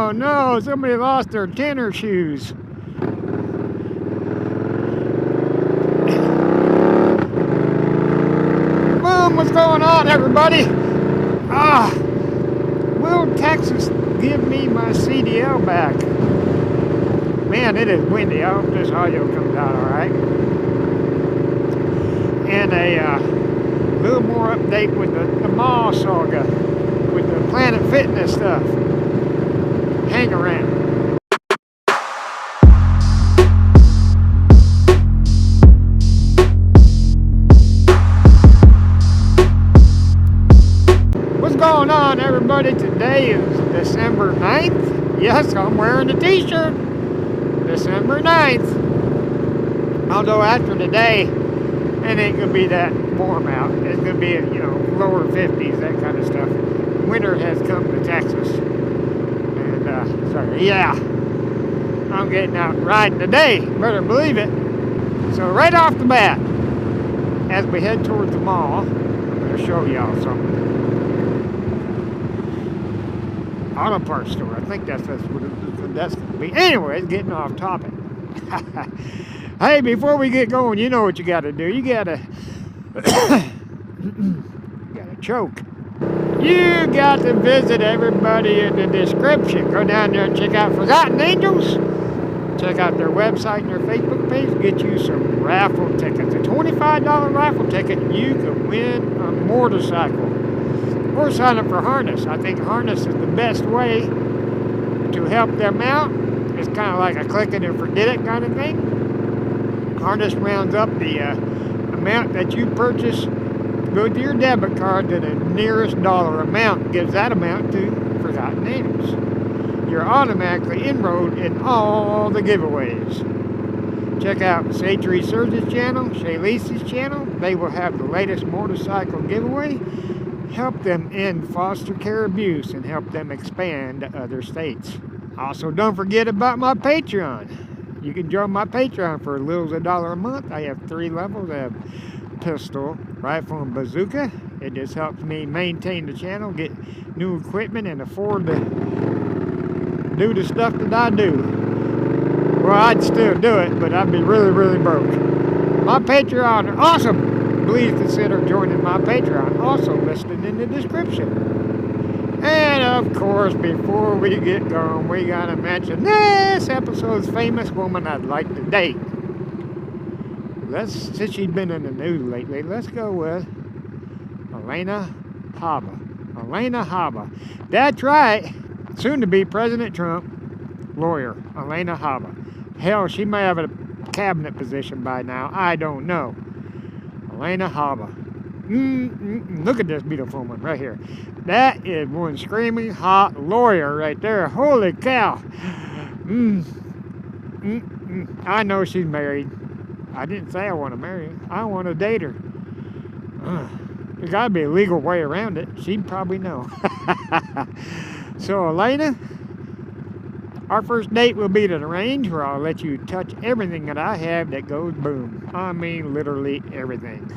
Oh no, somebody lost their tennis shoes. Boom, what's going on, everybody? Will Texas give me my CDL back? Man, it is windy. I hope this audio comes out alright. And a little more update with the mall saga, with the Planet Fitness stuff. Hang around. What's going on, everybody? Today is December 9th. Yes, I'm wearing a t-shirt. December 9th. Although after today, it ain't gonna be that warm out. It's gonna be, lower 50s, that kind of stuff. Winter has come to Texas. And, I'm getting out riding today. Better believe it. So right off the bat, as we head towards the mall, I'm gonna show y'all something. Auto parts store. I think that's what that's going to be. Anyways, getting off topic. Hey, before we get going, you know what you got to do. You got to choke. You got to visit everybody in the description. Go down there and check out Forgotten Angels. Check out their website and their Facebook page. Get you some raffle tickets. A $25 raffle ticket, you can win a motorcycle. Or sign up for harness. I think harness is the best way to help them out. It's kind of like a click it and forget it kind of thing. Harness rounds up the amount that you purchase with your debit card to the nearest dollar amount. Gives that amount to Forgotten Angels. You're automatically enrolled in all the giveaways. Check out Shadetree Surgeon's channel, Cheyleesi's channel. They will have the latest motorcycle giveaway. Help them end foster care abuse and help them expand to other states. Also, don't forget about my Patreon. You can join my Patreon for as little as $1 a month. I have 3 levels. I have pistol, rifle, and bazooka. It just helps me maintain the channel, get new equipment, and afford to do the stuff that I do. Well, I'd still do it, but I'd be really, really broke. My Patreon are awesome. Please consider joining my Patreon, also listed in the description. And of course, before we get going, we gotta mention this episode's famous woman I'd like to date. Since she's been in the news lately, let's go with Elena Haba. Elena Haba. That's right, soon to be President Trump lawyer, Elena Haba. Hell, she may have a cabinet position by now, I don't know. Elena Haba. Look at this beautiful woman right here. That is one screaming hot lawyer right there. Holy cow. I know she's married. I didn't say I want to marry her. I want to date her. There's got to be a legal way around it. She'd probably know. So, Elena, our first date will be to the range where I'll let you touch everything that I have that goes boom. I mean literally everything.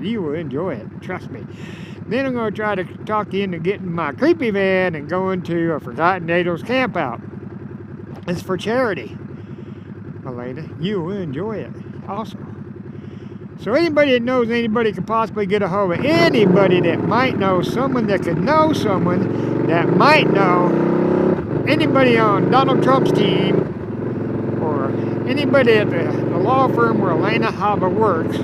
You will enjoy it, trust me. Then I'm going to try to talk you into getting my creepy van and going to a Forgotten Angels camp out. It's for charity. Elena, you will enjoy it. Awesome. So anybody that knows anybody could possibly get a hold of anybody that might know someone that could know someone that might know anybody on Donald Trump's team, or anybody at the law firm where Elena Haba works,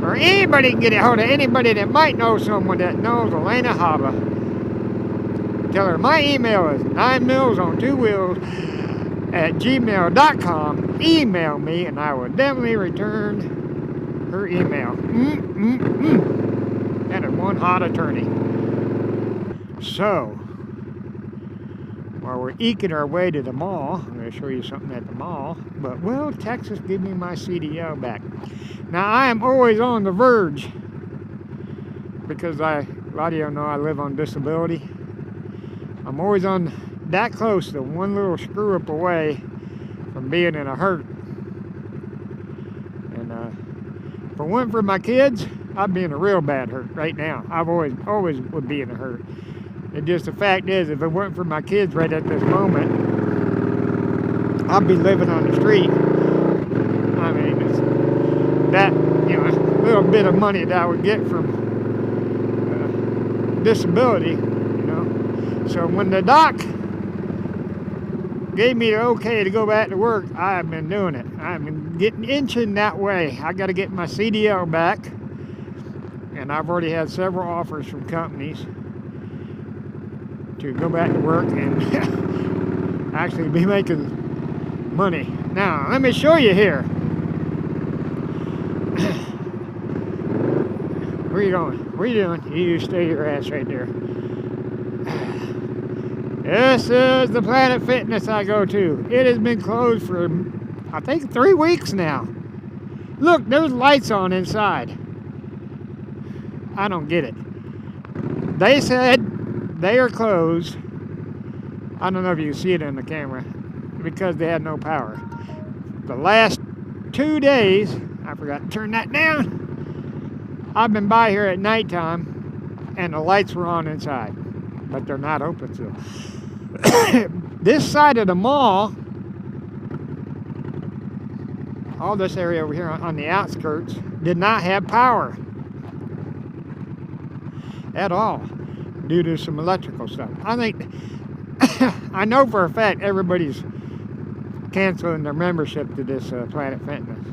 or anybody can get a hold of anybody that might know someone that knows Elena Haba, tell her my email is 9millsonTwoWheels@gmail.com. Email me and I will definitely return her email. That is one hot attorney. So, while we're eking our way to the mall, I'm going to show you something at the mall. But will Texas give me my CDL back? Now, I am always on the verge, because a lot of you know I live on disability. I'm always on that close to one little screw up away from being in a hurt. And if it weren't for my kids, I'd be in a real bad hurt right now. I've always would be in a hurt. It just, the fact is, if it weren't for my kids right at this moment, I'd be living on the street. I mean, it's that, you know, a little bit of money that I would get from disability, you know. So when the doc gave me the okay to go back to work, I have been doing it. I've been inching that way. I got to get my CDL back, and I've already had several offers from companies to go back to work and actually be making money. Now, let me show you here. Where you going? What are you doing? You stay your ass right there. This is the Planet Fitness I go to. It has been closed for, I think, 3 weeks now. Look, there's lights on inside. I don't get it. They said they are closed. I don't know if you can see it in the camera, because they had no power. The last 2 days, I forgot to turn that down. I've been by here at nighttime, and the lights were on inside, but they're not open still. This side of the mall, all this area over here on the outskirts, did not have power at all due to some electrical stuff. I think, I know for a fact everybody's canceling their membership to this Planet Fitness.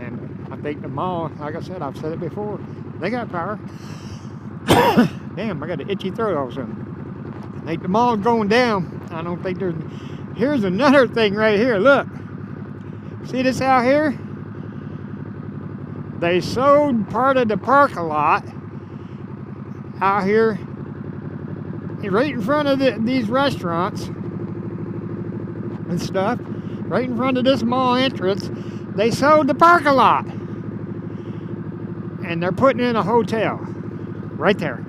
And I think the mall, like I said, I've said it before, they got power. Damn, I got an itchy throat all of a sudden. I think the mall's going down. I don't think there's... Here's another thing right here, look. See this out here? They sold part of the parking lot out here right in front of these restaurants and stuff. Right in front of this mall entrance, they sold the parking lot. And they're putting in a hotel. Right there.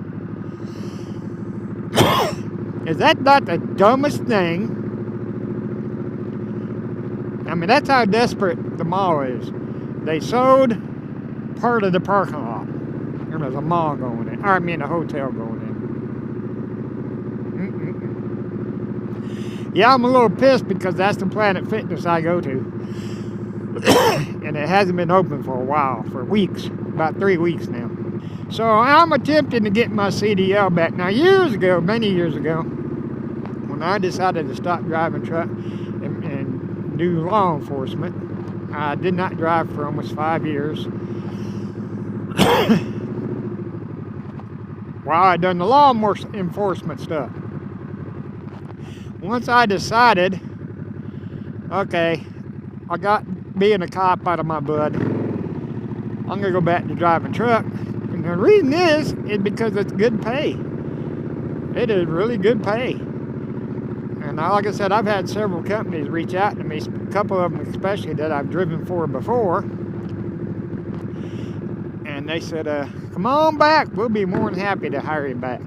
Is that not the dumbest thing? I mean, that's how desperate the mall is. They sold part of the parking lot. There's a mall going in. Or, I mean, a hotel going in. Yeah, I'm a little pissed because that's the Planet Fitness I go to. And it hasn't been open for a while, for weeks. About 3 weeks now. So I'm attempting to get my CDL back. Now, years ago, many years ago, when I decided to stop driving truck and do law enforcement, I did not drive for almost 5 years. While I done the law enforcement stuff. Once I decided, okay, I got being a cop out of my blood, I'm going to go back to driving truck. And the reason is because it's good pay. It is really good pay. And like I said, I've had several companies reach out to me, a couple of them especially that I've driven for before. And they said, come on back, we'll be more than happy to hire you back.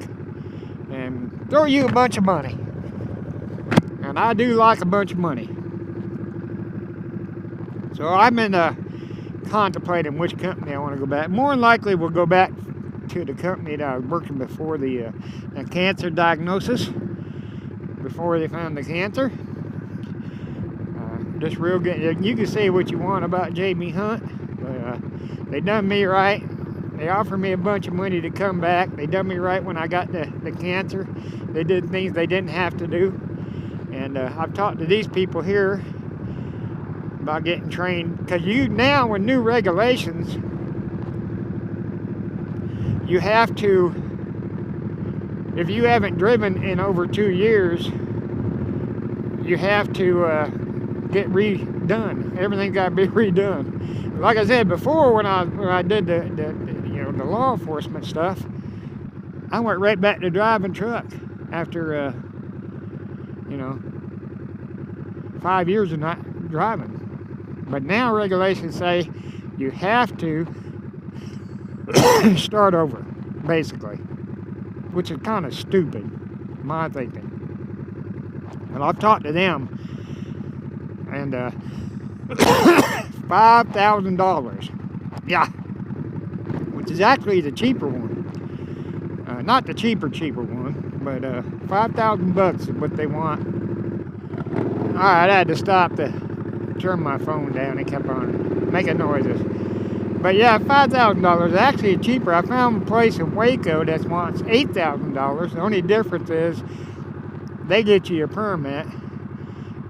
And throw you a bunch of money. And I do like a bunch of money. So I've been contemplating which company I want to go back. More than likely, we'll go back to the company that I was working before the cancer diagnosis, before they found the cancer. Just real good. You can say what you want about Jamie Hunt, but they done me right. They offered me a bunch of money to come back. They done me right when I got the cancer. They did things they didn't have to do. And I've talked to these people here about getting trained, because you now, with new regulations, you have to, if you haven't driven in over 2 years, you have to get redone. Everything's got to be redone. Like I said before, when I did the law enforcement stuff, I went right back to driving truck after 5 years of not driving. But now regulations say you have to start over, basically, which is kind of stupid, my thinking. And I've talked to them, and $5,000, yeah, which is actually the cheaper one. not the cheaper one, but 5,000 bucks is what they want. Alright, I had to stop to turn my phone down. It kept on making noises. But yeah, $5,000. Actually cheaper. I found a place in Waco that wants $8,000. The only difference is they get you your permit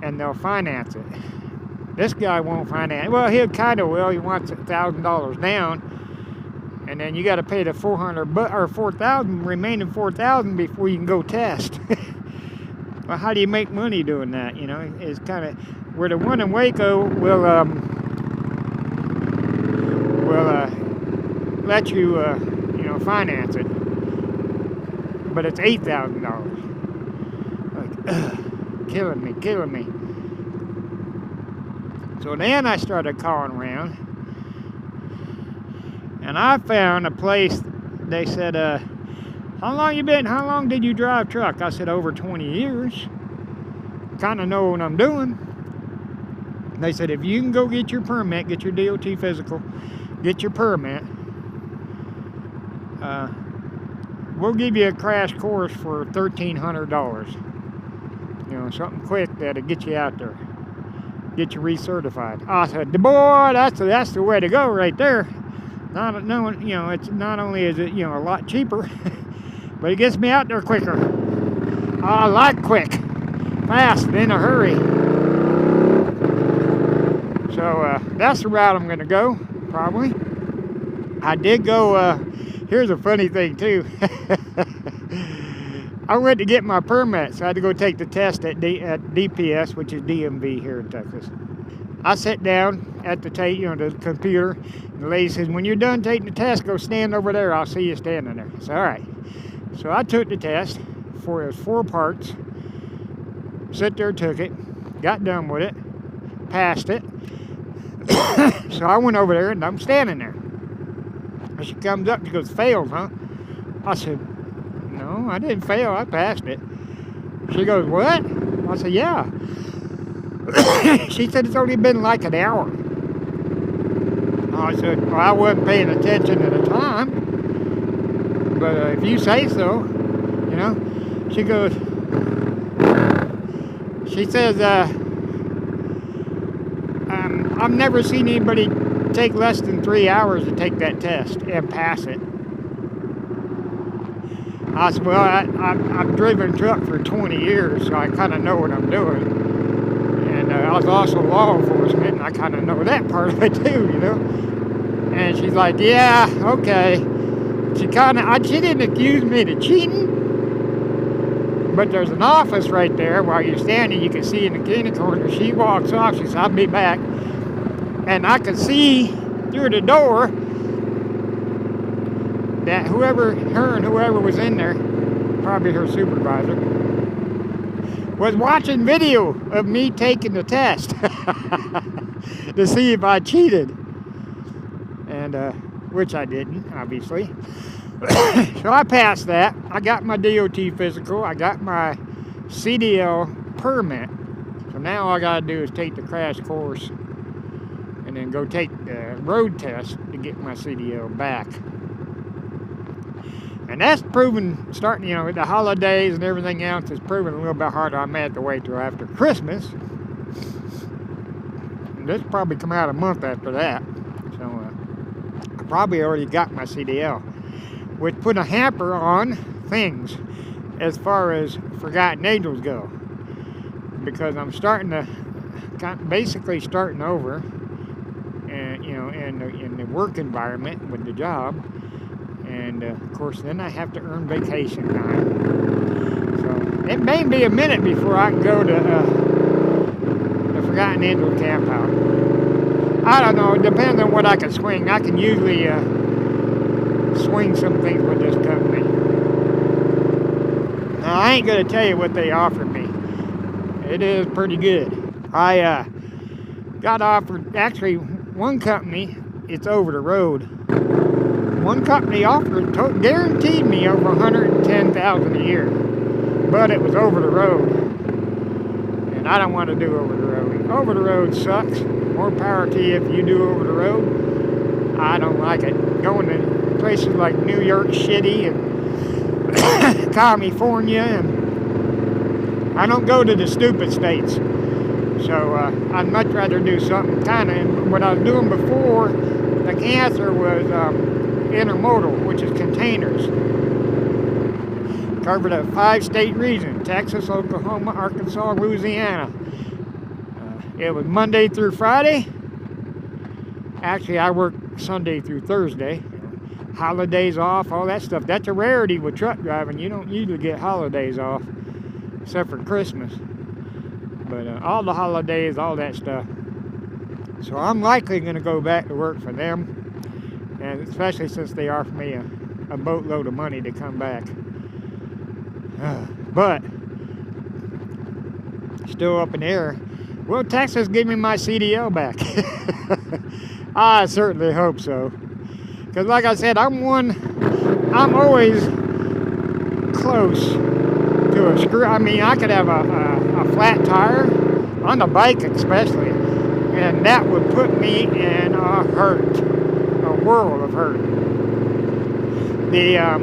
and they'll finance it. This guy won't finance. Well, he kind of will. He wants $1,000 down, and then you got to pay the 400 or 4,000 remaining 4,000 before you can go test. Well, how do you make money doing that? You know, it's kind of where the one in Waco will let you you know, finance it, but it's $8,000. Like, killing me. So then I started calling around, and I found a place. They said, how long did you drive truck? I said, over 20 years. Kind of know what I'm doing. They said, if you can go get your permit, get your DOT physical, get your permit, we'll give you a crash course for $1,300. You know, something quick that'll get you out there, get you recertified. I said, boy, that's the way to go right there. You know, it's not only is it, you know, a lot cheaper, but it gets me out there quicker. I like quick, fast, in a hurry. So that's the route I'm going to go, probably. I did go. Here's a funny thing too. I went to get my permit, so I had to go take the test at DPS, which is DMV here in Texas. I sat down at the the computer, and the lady says, when you're done taking the test, go stand over there. I'll see you standing there. I said, all right. So I took the test. It was 4 parts. Sat there, took it, got done with it, passed it. So I went over there, and I'm standing there. And she comes up, she goes, failed, huh? I said, no, I didn't fail, I passed it. She goes, what? I said, yeah. She said, it's only been like an hour. I said, well, I wasn't paying attention at the time, but if you say so, you know. She goes, she says, I've never seen anybody take less than 3 hours to take that test and pass it. I said, well, I've driven a truck for 20 years, so I kind of know what I'm doing. And I was also law enforcement, and I kind of know that part of it too, you know. And she's like, yeah, okay. She didn't accuse me of cheating, but there's an office right there. While you're standing, you can see in the kitty corner. She walks off, she says, I'll be back. And I could see through the door that her and whoever was in there, probably her supervisor, was watching video of me taking the test to see if I cheated. And, which I didn't, obviously. So I passed that. I got my DOT physical. I got my CDL permit. So now all I gotta do is take the crash course and then go take the road test to get my CDL back. And that's proven, starting, you know, with the holidays and everything else, it's proven a little bit harder. I may have to wait till after Christmas. And this will probably come out a month after that. So I probably already got my CDL, which put a hamper on things as far as Forgotten Angels go. Because I'm basically starting over, and you know, in the work environment with the job. And of course, then I have to earn vacation time. So it may be a minute before I can go to the Forgotten Angel camp out. I don't know. It depends on what I can swing. I can usually swing some things with this company. Now, I ain't going to tell you what they offered me. It is pretty good. I got offered, actually, one company, it's over the road. One company guaranteed me over $110,000 a year, but it was over the road, and I don't want to do over the road. Over the road sucks. More power to you if you do over the road. I don't like it. Going to places like New York City and California, and I don't go to the stupid states. So I'd much rather do something kind of, what I was doing before the cancer was intermodal, which is containers. Covered a 5-state region: Texas, Oklahoma, Arkansas, Louisiana. It was Monday through Friday. Actually, I work Sunday through Thursday. Holidays off, all that stuff. That's a rarity with truck driving. You don't usually get holidays off, except for Christmas. But all the holidays, all that stuff. So I'm likely going to go back to work for them, and especially since they offered me a boatload of money to come back. But still up in the air. Will Texas give me my CDL back? I certainly hope so. Because like I said, I'm always close to a screw. I mean, I could have a flat tire, on the bike especially, and that would put me in a hurt. A world of hurt.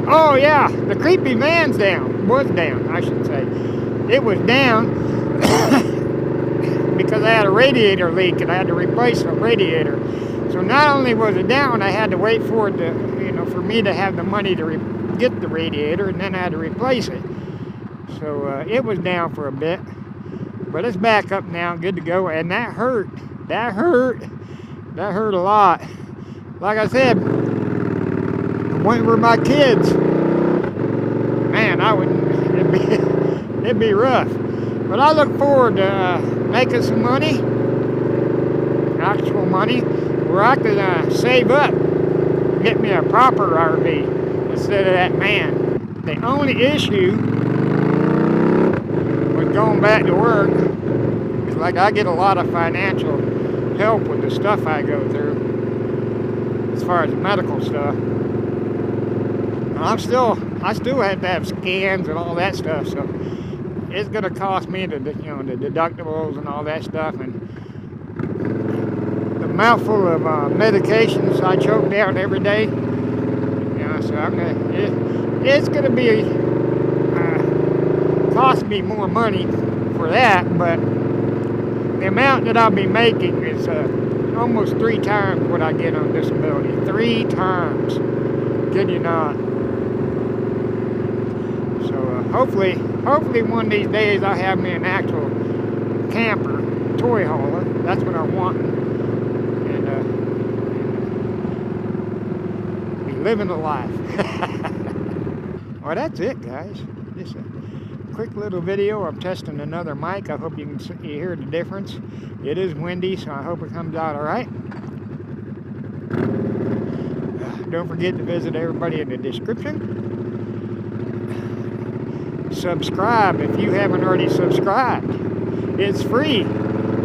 Oh yeah, the creepy van's down. Was down, I should say. It was down because I had a radiator leak and I had to replace a radiator. So not only was it down, I had to wait for it to, for me to have the money to get the radiator, and then I had to replace it. So it was down for a bit, but it's back up now, good to go. And that hurt. That hurt a lot. Like I said, I went with my kids. Man, it'd be rough. But I look forward to making some money, actual money, where I could save up, get me a proper RV instead of that van. The only issue with going back to work is, like, I get a lot of financial help with the stuff I go through, as far as medical stuff. I still have to have scans and all that stuff, so it's going to cost me the deductibles and all that stuff, and the mouthful of medications I choke down every day. So it's going to be cost me more money for that, but the amount that I'll be making is almost 3 times what I get on disability. 3 times. Kid you not. So hopefully one of these days I'll have me an actual camper, toy hauler. That's what I want. And be living the life. Well, that's it, guys. Just a quick little video. I'm testing another mic. I hope you can hear the difference. It is windy, so I hope it comes out all right. Don't forget to visit everybody in the description. Subscribe if you haven't already subscribed. It's free.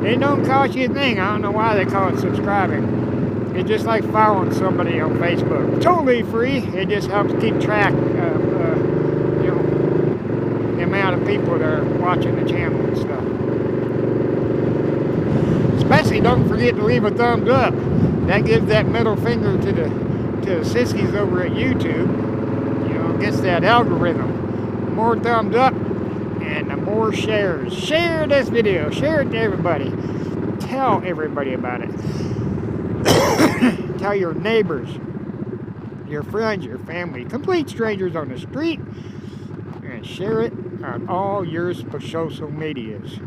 It don't cost you a thing. I don't know why they call it subscribing. It's just like following somebody on Facebook. Totally free. It just helps keep track of the amount of people that are watching the channel and stuff. Especially don't forget to leave a thumbs up. That gives that middle finger to the sissies over at YouTube. Gets that algorithm. The more thumbs up and the more shares. Share this video. Share it to everybody. Tell everybody about it. Tell your neighbors, your friends, your family, complete strangers on the street, and share it on all your social medias.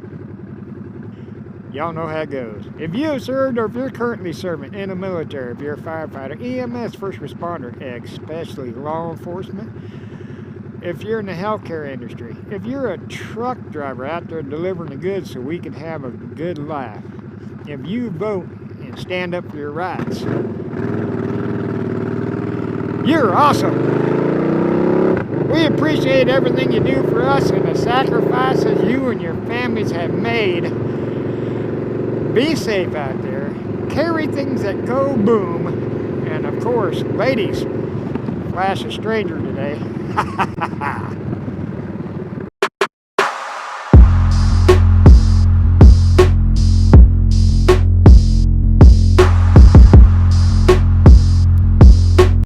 Y'all know how it goes. If you have served, or if you're currently serving in the military, if you're a firefighter, EMS, first responder, especially law enforcement, if you're in the healthcare industry, if you're a truck driver out there delivering the goods so we can have a good life, if you vote and stand up for your rights, you're awesome. We appreciate everything you do for us and the sacrifices you and your families have made. Be safe out there. Carry things that go boom. And of course, ladies, flash a stranger today.